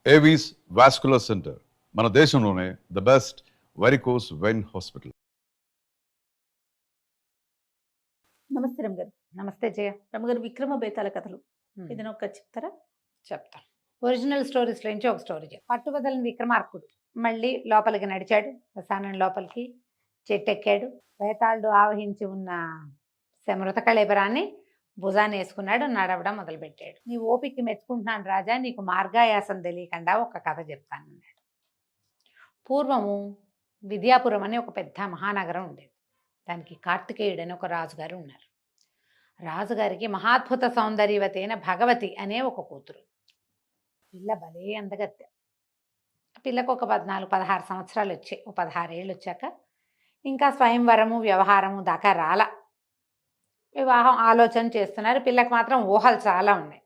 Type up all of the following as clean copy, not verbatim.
Avis vascular centre మన దేశంలోనే the best varicose vein hospital. నమస్తే రమగారు. నమస్తే జయ. రమగారు, విక్రమ బేతాళ కథలు ఏదైనా ఒక చెప్తారా? చెప్తా. ఒరిజినల్ స్టోరీస్లో నుంచి ఒక స్టోరీ చెప్తా. పట్టుబదలని విక్రమార్కుడు మళ్ళీ లోపలికి నడిచాడు. శ్మశానం లోపలికి చెట్టెక్కాడు. బేతాళుడు ఆవహించి ఉన్న మృత కళేబరాన్ని భుజాన్ని వేసుకున్నాడు. నడవడం మొదలుపెట్టాడు. నీ ఓపిక మెచ్చుకుంటున్నాను రాజా, నీకు మార్గాయాసం తెలియకుండా ఒక కథ చెప్తాను అన్నాడు. పూర్వము విద్యాపురం అని ఒక పెద్ద మహానగరం ఉండేది. దానికి కార్తికేయుడు అని ఒక రాజుగారు ఉన్నారు. రాజుగారికి మహాద్భుత సౌందర్యవతి అయిన భగవతి అనే ఒక కూతురు. పిల్ల భలే అందగత్తె. పిల్లకు ఒక 14-16 సంవత్సరాలు వచ్చాయి. ఒక 16 ఏళ్ళు వచ్చాక ఇంకా స్వయంవరము వ్యవహారము దాకా రాల. వివాహం ఆలోచన చేస్తున్నారు. పిల్లకు మాత్రం ఊహలు చాలా ఉన్నాయి.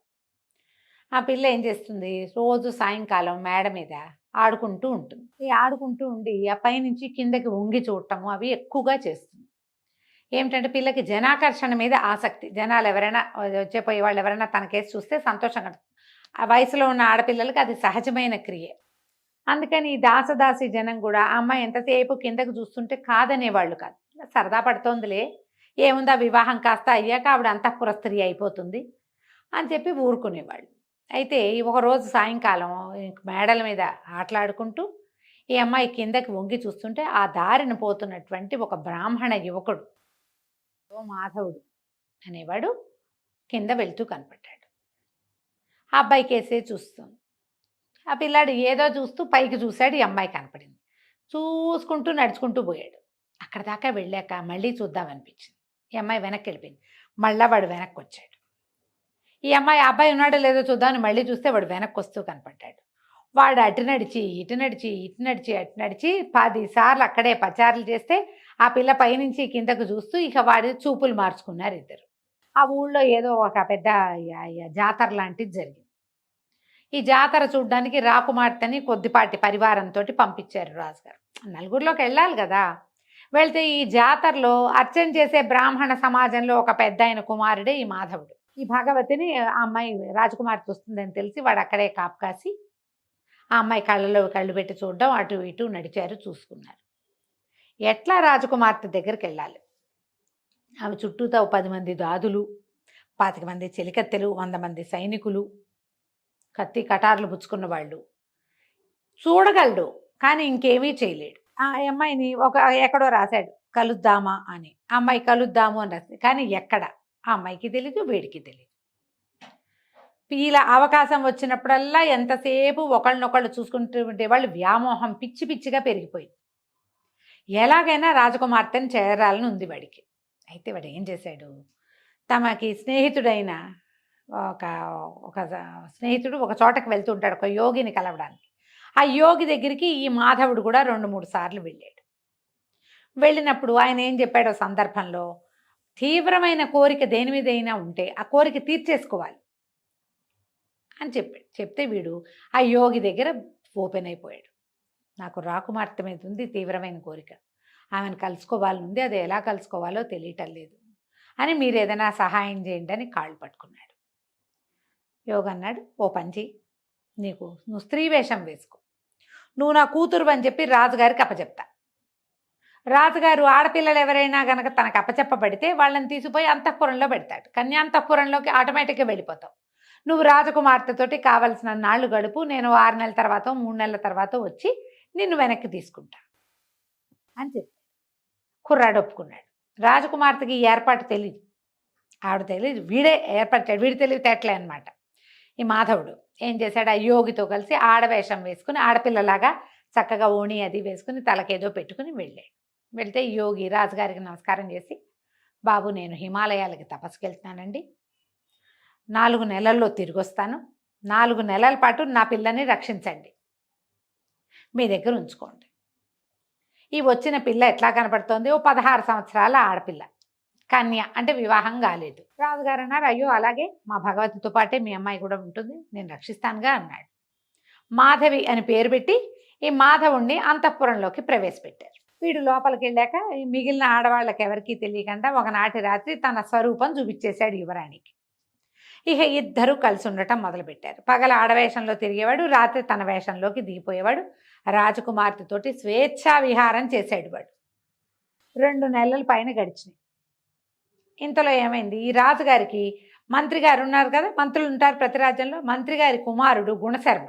ఆ పిల్ల ఏం చేస్తుంది, రోజు సాయంకాలం మేడ మీద ఆడుకుంటూ ఉంటుంది. ఈ ఆడుకుంటూ ఉండి ఆ పైనుంచి కిందకి వంగి చూడటము అవి ఎక్కువగా చేస్తుంది. ఏమిటంటే పిల్లకి జనాకర్షణ మీద ఆసక్తి. జనాలు ఎవరైనా వచ్చేపోయే వాళ్ళు ఎవరైనా తనకేసి చూస్తే సంతోషంగా. ఆ వయసులో ఉన్న ఆడపిల్లలకి అది సహజమైన క్రియ. అందుకని ఈ దాసదాసి జనం కూడా ఆ అమ్మాయి ఎంతసేపు కిందకు చూస్తుంటే కాదనేవాళ్ళు కాదు. సరదా పడుతోందిలే, ఏముందా వివాహం కాస్త అయ్యాక ఆవిడ అంతఃపుర స్త్రీ అయిపోతుంది అని చెప్పి ఊరుకునేవాళ్ళు. అయితే ఒకరోజు సాయంకాలం మేడల మీద ఆటలాడుకుంటూ ఈ అమ్మాయి కిందకి వంగి చూస్తుంటే ఆ దారిన పోతున్నటువంటి ఒక బ్రాహ్మణ యువకుడు మాధవుడు అనేవాడు కింద వెళ్తూ కనపడ్డాడు. ఆ అబ్బాయి కేసే చూస్తుంది. ఆ పిల్లాడు ఏదో చూస్తూ పైకి చూశాడు. ఈ అమ్మాయి కనపడింది. చూసుకుంటూ నడుచుకుంటూ పోయాడు. అక్కడ దాకా వెళ్ళాక మళ్ళీ చూద్దామనిపించింది. ఈ అమ్మాయి వెనక్కి వెళ్ళిపోయింది. మళ్ళీ వాడు వెనక్కి వచ్చాడు. ఈ అమ్మాయి అబ్బాయి ఉన్నాడో లేదో చూద్దామని మళ్ళీ చూస్తే వాడు వెనక్కి వస్తూ కనపడ్డాడు. వాడు అటు నడిచి ఇటు నడిచి ఇటు నడిచి అటు నడిచి 10 సార్లు అక్కడే పచారులు చేస్తే ఆ పిల్ల పైనుంచి కిందకు చూస్తూ ఇక వాడి చూపులు మార్చుకున్నారు ఇద్దరు. ఆ ఊళ్ళో ఏదో ఒక పెద్ద జాతర లాంటిది జరిగింది. ఈ జాతర చూడ్డానికి రాకుమార్తెని కొద్దిపాటి పరివారంతో పంపించారు రాజుగారు. నలుగురిలోకి వెళ్ళాలి కదా. వెళ్తే ఈ జాతరలో అర్చన చేసే బ్రాహ్మణ సమాజంలో ఒక పెద్ద ఆయన కుమారుడే ఈ మాధవుడు. ఈ భగవతిని ఆ అమ్మాయి రాజకుమార్తె వస్తుందని తెలిసి వాడు అక్కడే కాపు కాసి ఆ అమ్మాయి కళ్ళలో కళ్ళు పెట్టి చూడడం, అటు ఇటు నడిచారు, చూసుకున్నారు. ఎట్లా రాజకుమార్తె దగ్గరికి వెళ్ళాలి. ఆమె చుట్టూతో 10 మంది దాదులు, 25 మంది చెలికత్తెలు, 100 మంది సైనికులు, కత్తి కటార్లు పుచ్చుకున్న వాళ్ళు. చూడగలడు కానీ ఇంకేమీ చేయలేడు. ఆ అమ్మాయిని ఎక్కడో రాశాడు కలుద్దామా అని. ఆ అమ్మాయి కలుద్దాము అని రాసింది. కానీ ఎక్కడ ఆ అమ్మాయికి తెలియదు, వీడికి తెలియదు. ఇలా అవకాశం వచ్చినప్పుడల్లా ఎంతసేపు ఒకళ్ళనొకళ్ళు చూసుకుంటూ ఉండేవాళ్ళు. వ్యామోహం పిచ్చి పిచ్చిగా పెరిగిపోయింది. ఎలాగైనా రాజకుమార్తెని చేరాలని ఉంది వాడికి. అయితే వాడు ఏం చేశాడు, తమకి స్నేహితుడైన ఒక స్నేహితుడు ఒక చోటకి వెళ్తూ ఉంటాడు, ఒక యోగిని కలవడానికి. ఆ యోగి దగ్గరికి ఈ మాధవుడు కూడా 2-3 సార్లు వెళ్ళాడు. వెళ్ళినప్పుడు ఆయన ఏం చెప్పాడో సందర్భంలో, తీవ్రమైన కోరిక దేని మీదైనా ఉంటే ఆ కోరిక తీర్చేసుకోవాలి అని చెప్పాడు. చెప్తే వీడు ఆ యోగి దగ్గర ఓపెన్ అయిపోయాడు. నాకు రాకుమార్తె మీద ఉంది తీవ్రమైన కోరిక, ఆమెను కలుసుకోవాలనుంది, అది ఎలా కలుసుకోవాలో తెలియటం లేదు అని మీరు ఏదైనా సహాయం చేయండి అని కాళ్ళు పట్టుకున్నాడు. యోగి అన్నాడు, ఓ పంచి, నువ్వు స్త్రీ వేషం వేసుకో, నువ్వు నా కూతురు అని చెప్పి రాజుగారికి అప్పచెప్తా. రాజుగారు ఆడపిల్లలు ఎవరైనా కనుక తనకు అప్పచెప్పబడితే వాళ్ళని తీసిపోయి అంతఃపురంలో పెడతాడు. కన్యాంతఃపురంలోకి ఆటోమేటిక్గా వెళ్ళిపోతావు. నువ్వు రాజకుమార్తెతోటి కావలసిన నాళ్ళు గడుపు, నేను 6 నెలల తర్వాత 3 నెలల తర్వాత వచ్చి నిన్ను వెనక్కి తీసుకుంటా అని చెప్పి కుర్రాడు ఒప్పుకున్నాడు. రాజకుమార్తెకి ఈ ఏర్పాటు తెలియదు, ఆవిడ తెలియదు, వీడే ఏర్పరిచాడు. వీడి తెలివితేటలే అనమాట. ఈ మాధవుడు ఏం చేశాడు, ఆ యోగితో కలిసి ఆడవేషం వేసుకుని ఆడపిల్లలాగా చక్కగా ఓణి అది వేసుకుని తలకేదో పెట్టుకుని వెళ్ళాడు. వెళ్తే యోగి రాజుగారికి నమస్కారం చేసి, బాబు నేను హిమాలయాలకి తపస్సుకి వెళ్తున్నానండి, 4 నెలల్లో తిరిగి వస్తాను, 4 నెలల పాటు నా పిల్లని రక్షించండి, మీ దగ్గర ఉంచుకోండి. ఈ వచ్చిన పిల్ల ఎట్లా కనపడుతోంది, ఓ 16 సంవత్సరాల ఆడపిల్ల, కన్య, అంటే వివాహం కాలేదు. రాజుగారు అన్నారు, అయ్యో అలాగే మా భగవతితో పాటే మీ అమ్మాయి కూడా ఉంటుంది, నేను రక్షిస్తానుగా అన్నాడు. మాధవి అని పేరు పెట్టి ఈ మాధవుణ్ణి అంతఃపురంలోకి ప్రవేశపెట్టారు. వీడు లోపలికి వెళ్ళాక ఈ మిగిలిన ఆడవాళ్ళకి ఎవరికీ తెలియకుండా ఒకనాటి రాత్రి తన స్వరూపం చూపించేశాడు యువరాణికి. ఇక ఇద్దరు కలిసి ఉండటం మొదలుపెట్టారు. పగల ఆడవేషంలో తిరిగేవాడు, రాత్రి తన వేషంలోకి దిగిపోయేవాడు. రాజకుమార్తెతోటి స్వేచ్ఛా విహారం చేసేడు వాడు. 2 నెలల పైన గడిచినాయి. ఇంతలో ఏమైంది, ఈ రాజుగారికి మంత్రి గారు ఉన్నారు కదా, మంత్రులు ఉంటారు ప్రతి రాజ్యంలో. మంత్రి గారి కుమారుడు గుణశర్మ.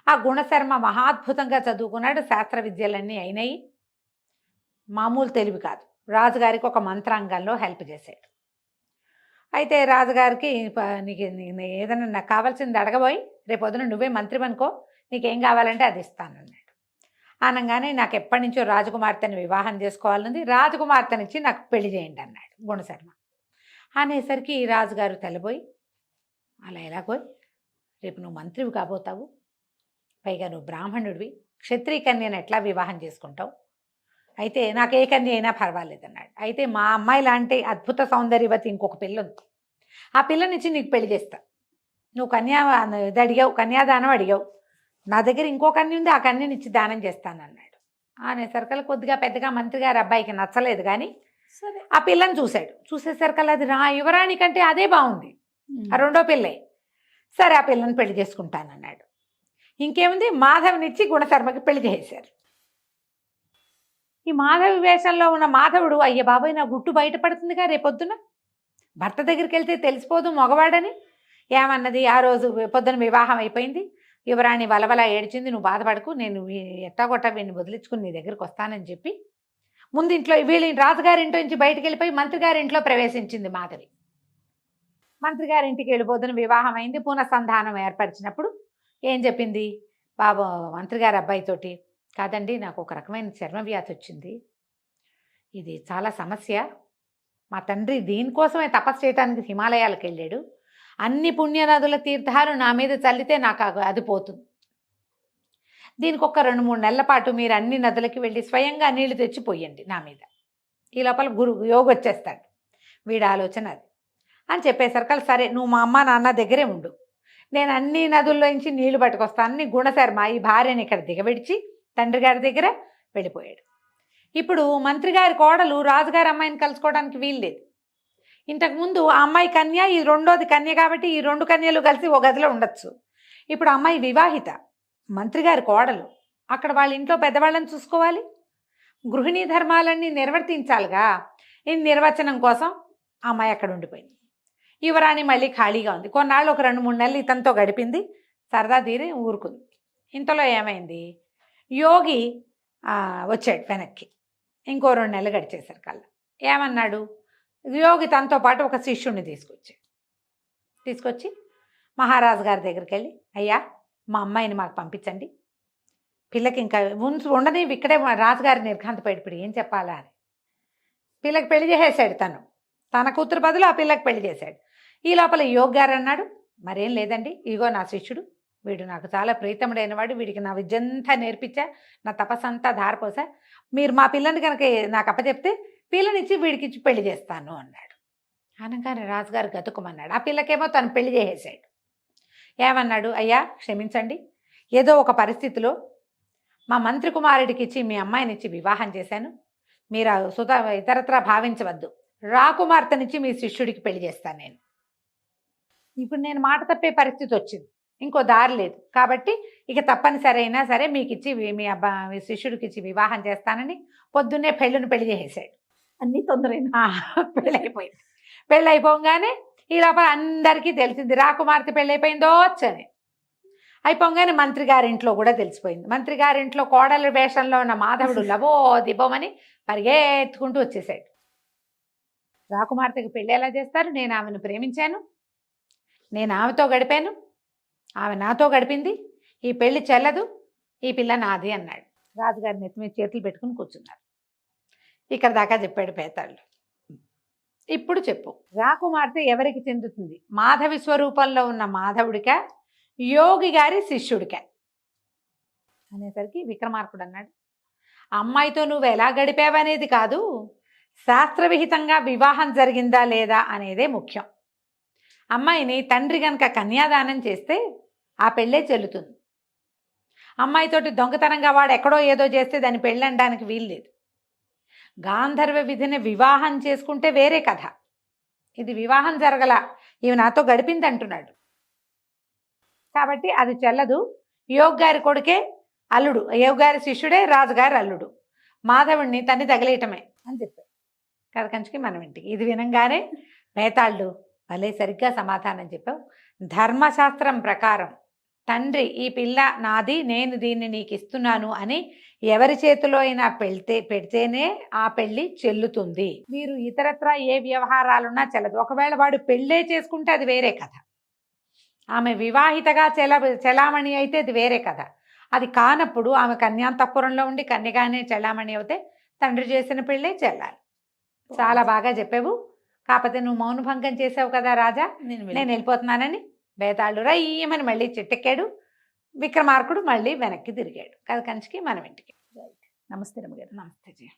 ఆ గుణశర్మ మహాద్భుతంగా చదువుకున్నాడు, శాస్త్ర విద్యలన్నీ అయినాయి. మామూలు తెలివి కాదు. రాజుగారికి ఒక మంత్రాంగంలో హెల్ప్ చేశాడు. అయితే రాజుగారికి నీకు ఏదైనా నాకు కావాల్సింది అడగబోయి, రేపు పొద్దున నువ్వే మంత్రి అనుకో, నీకేం కావాలంటే అది ఇస్తానన్నాడు. అనగానే నాకు ఎప్పటి నుంచో రాజకుమార్తెని వివాహం చేసుకోవాలనుంది, రాజకుమార్తెనిచ్చి నాకు పెళ్లి చేయండి అన్నాడు గుణశర్మ. అనేసరికి రాజుగారు తెల్లబోయి, అలా ఎలాగోయ్, రేపు నువ్వు మంత్రివి కాబోతావు, పైగా నువ్వు బ్రాహ్మణుడివి, క్షత్రియ కన్యను ఎట్లా వివాహం చేసుకుంటావు, అయితే నాకు ఏ కన్య అయినా పర్వాలేదన్నాడు. అయితే మా అమ్మాయి లాంటి అద్భుత సౌందర్యవతి ఇంకొక పిల్ల ఉంది, ఆ పిల్లనిచ్చి నీకు పెళ్లి చేస్తా, నువ్వు ఇది అడిగావు, కన్యాదానం అడిగావు, నా దగ్గర ఇంకో కన్య ఉంది, ఆ కన్యనిచ్చి దానం చేస్తానన్నాడు. అనేసరికల్లా కొద్దిగా పెద్దగా మంత్రి గారి అబ్బాయికి నచ్చలేదు, కానీ సరే ఆ పిల్లని చూశాడు. చూసేసరికల్లా అది యువరాణి కంటే అదే బాగుంది, ఆ రెండో పిల్లే. సరే ఆ పిల్లని పెళ్లి చేసుకుంటానన్నాడు. ఇంకేముంది, మాధవినిచ్చి గుణశర్మకి పెళ్లి చేశారు. ఈ మాధవి వేషంలో ఉన్న మాధవుడు, అయ్య బాబాయ్ నా గుట్టు బయటపడుతుందిగా రేపొద్దున, భర్త దగ్గరికి వెళ్తే తెలిసిపోదు మగవాడని. ఏమన్నది, ఆ రోజు పొద్దున వివాహం అయిపోయింది, యువరాణి వలవల ఏడ్చింది, నువ్వు బాధపడకు, నేను ఎట్టాగొట్టా వీడిని వదిలించుకుని నీ దగ్గరికి వస్తానని చెప్పి ముందు ఇంట్లో వీళ్ళ రాజుగారింట్లో నుంచి బయటికి వెళ్ళిపోయి మంత్రి గారింట్లో ప్రవేశించింది మాధవి. మంత్రి గారింటికి వెళ్ళిపోతున్న వివాహం అయింది. పునఃసంధానం ఏర్పరిచినప్పుడు ఏం చెప్పింది, బాబు మంత్రి గారి అబ్బాయితోటి, కాదండి నాకు ఒక రకమైన చర్మ వ్యాధి వచ్చింది, ఇది చాలా సమస్య, మా తండ్రి దీనికోసమే తపస్సు చేయడానికి హిమాలయాలకు వెళ్ళాడు, అన్ని పుణ్యనదుల తీర్థాలు నా మీద చల్లితే నాకు అది పోతుంది, దీనికి ఒక 2-3 నెలల పాటు మీరు అన్ని నదులకి వెళ్ళి స్వయంగా నీళ్లు తెచ్చిపోయండి నా మీద, ఈ లోపల యోగి వచ్చేస్తాడు, వీడి ఆలోచన అది అని చెప్పేసరికి, సరే నువ్వు మా అమ్మ నాన్న దగ్గరే ఉండు, నేను అన్ని నదుల్లోంచి నీళ్లు పట్టుకొస్తానని గుణశర్మ ఈ భార్యని ఇక్కడ దిగబెడిచి తండ్రి గారి దగ్గర వెళ్ళిపోయాడు. ఇప్పుడు మంత్రి గారి కోడలు రాజుగారి అమ్మాయిని కలుసుకోవడానికి వీల్లేదు. ఇంతకుముందు ఆ అమ్మాయి కన్య, ఈ రెండోది కన్య, కాబట్టి ఈ 2 కన్యలు కలిసి ఒక గదిలో ఉండొచ్చు. ఇప్పుడు అమ్మాయి వివాహిత, మంత్రి గారి కోడలు, అక్కడ వాళ్ళ ఇంట్లో పెద్దవాళ్ళని చూసుకోవాలి, గృహిణీ ధర్మాలన్నీ నిర్వర్తించాలిగా. ఈ నిర్వచనం కోసం ఆ అమ్మాయి అక్కడ ఉండిపోయింది. యువరాణి మళ్ళీ ఖాళీగా ఉంది. కొన్నాళ్ళు ఒక 2-3 నెలలు ఇతనితో గడిపింది, సరదా తీరి ఊరుకుంది. ఇంతలో ఏమైంది, యోగి వచ్చాడు వెనక్కి. ఇంకో 2 నెలలు గడిచేసరికల్లా ఏమన్నాడు, యోగి తనతో పాటు ఒక శిష్యుడిని తీసుకొచ్చి మహారాజు గారి దగ్గరికి వెళ్ళి, అయ్యా మా అమ్మాయిని మాకు పంపించండి, పిల్లకి ఇంకా ఉండని ఇక్కడే రాజుగారి నిర్ఘాంతపడిపోయి ఏం చెప్పాలా అని పిల్లకి పెళ్లి చేసేసాడు. తన కూతురు బదులు ఆ పిల్లకి పెళ్లి చేశాడు. ఈ లోపల యోగి గారు అన్నాడు, మరేం లేదండి, ఇగో నా శిష్యుడు, వీడు నాకు చాలా ప్రీతముడైన వాడు, వీడికి నా విద్యంతా నేర్పించా, నా తపస్సంతా ధారపోసా, మీరు మా పిల్లని కనుక నాకు అప్పచెప్తే పిల్లనిచ్చి వీడికి ఇచ్చి పెళ్లి చేస్తాను అన్నాడు. అనగానే రాజుగారు గతుకుమన్నాడు. ఆ పిల్లకేమో తను పెళ్లి చేసేసాడు. ఏమన్నాడు, అయ్యా క్షమించండి, ఏదో ఒక పరిస్థితిలో మా మంత్రి కుమారుడికి ఇచ్చి మీ అమ్మాయినిచ్చి వివాహం చేశాను, మీరు ఇతరత్రా భావించవద్దు, రాకుమార్తెనిచ్చి మీ శిష్యుడికి పెళ్లి చేస్తాను నేను. ఇప్పుడు నేను మాట తప్పే పరిస్థితి వచ్చింది, ఇంకో దారి లేదు, కాబట్టి ఇక తప్పనిసరి అయినా సరే మీకు ఇచ్చి మీ శిష్యుడికి ఇచ్చి వివాహం చేస్తానని పొద్దున్నే పెళ్లి చేసేసాడు. అన్ని తొందరైనా పెళ్ళైపోయింది. పెళ్ళైపోగానే ఈ లోపల అందరికీ తెలిసింది రాకుమార్తె పెళ్ళైపోయిందో అని. అయిపోగానే మంత్రి గారింట్లో కూడా తెలిసిపోయింది. మంత్రి గారింట్లో కోడల వేషంలో ఉన్న మాధవుడు లవో దిబోమని పరిగెత్తుకుంటూ వచ్చేసాడు. రాకుమార్తెకి పెళ్ళి ఎలా చేస్తారు, నేను ఆమెను ప్రేమించాను, నేను ఆమెతో గడిపాను, ఆమె నాతో గడిపింది, ఈ పెళ్లి చెల్లదు, ఈ పిల్ల నాది అన్నాడు. రాజుగారి నెత్తి మీద చేతులు పెట్టుకుని కూర్చున్నారు. ఇక్కడ దాకా చెప్పాడు పేతాళ్ళు. ఇప్పుడు చెప్పు, రాకుమార్తె ఎవరికి చెందుతుంది, మాధవి స్వరూపంలో ఉన్న మాధవుడికా, యోగి గారి శిష్యుడికా అనేసరికి విక్రమార్కుడు అన్నాడు, అమ్మాయితో నువ్వు ఎలా గడిపావనేది కాదు, శాస్త్రవిహితంగా వివాహం జరిగిందా లేదా అనేదే ముఖ్యం. అమ్మాయిని తండ్రి కనుక కన్యాదానం చేస్తే ఆ పెళ్ళే చెల్లుతుంది. అమ్మాయితోటి దొంగతనంగా వాడు ఎక్కడో ఏదో చేస్తే దాన్ని పెళ్ళి అనడానికి వీల్లేదు. గాంధర్వ విధిని వివాహం చేసుకుంటే వేరే కథ. ఇది వివాహం జరగల, ఇవి నాతో గడిపింది అంటున్నాడు. కాబట్టి అది చెల్లదు. యోగ్ గారి కొడుకే అల్లుడు, యోగ్ గారి శిష్యుడే రాజుగారి అల్లుడు, మాధవుడిని తన్ని తగిలేయటమే అని చెప్పాడు. కథ కంచికి మనం ఇంటికి. ఇది వినంగానే మేతాళ్ళు భలే సరిగ్గా సమాధానం చెప్పావు. ధర్మశాస్త్రం ప్రకారం తండ్రి ఈ పిల్ల నాది, నేను దీన్ని నీకు ఇస్తున్నాను అని ఎవరి చేతిలో అయినా పెడితేనే ఆ పెళ్లి చెల్లుతుంది. మీరు ఇతరత్రా ఏ వ్యవహారాలున్నా చెల్లదు. ఒకవేళ వాడు పెళ్ళే చేసుకుంటే అది వేరే కథ. ఆమె వివాహితగా చెలామణి అయితే అది వేరే కథ. అది కానప్పుడు ఆమె కన్యాంతఃపురంలో ఉండి కన్యగానే చెలామణి అవుతే తండ్రి చేసిన పెళ్ళే చెల్లాలి. చాలా బాగా చెప్పావు. కాకపోతే నువ్వు మౌనభంగం చేసావు కదా రాజా, నేను వెళ్ళిపోతున్నానని బేతాళుడు రయ్యమని మళ్ళీ చెట్టెక్కాడు. విక్రమార్కుడు మళ్ళీ వెనక్కి తిరిగాడు. కథ కంచికి మనం ఇంటికి. నమస్తే రమ్మగారు. నమస్తే జీ.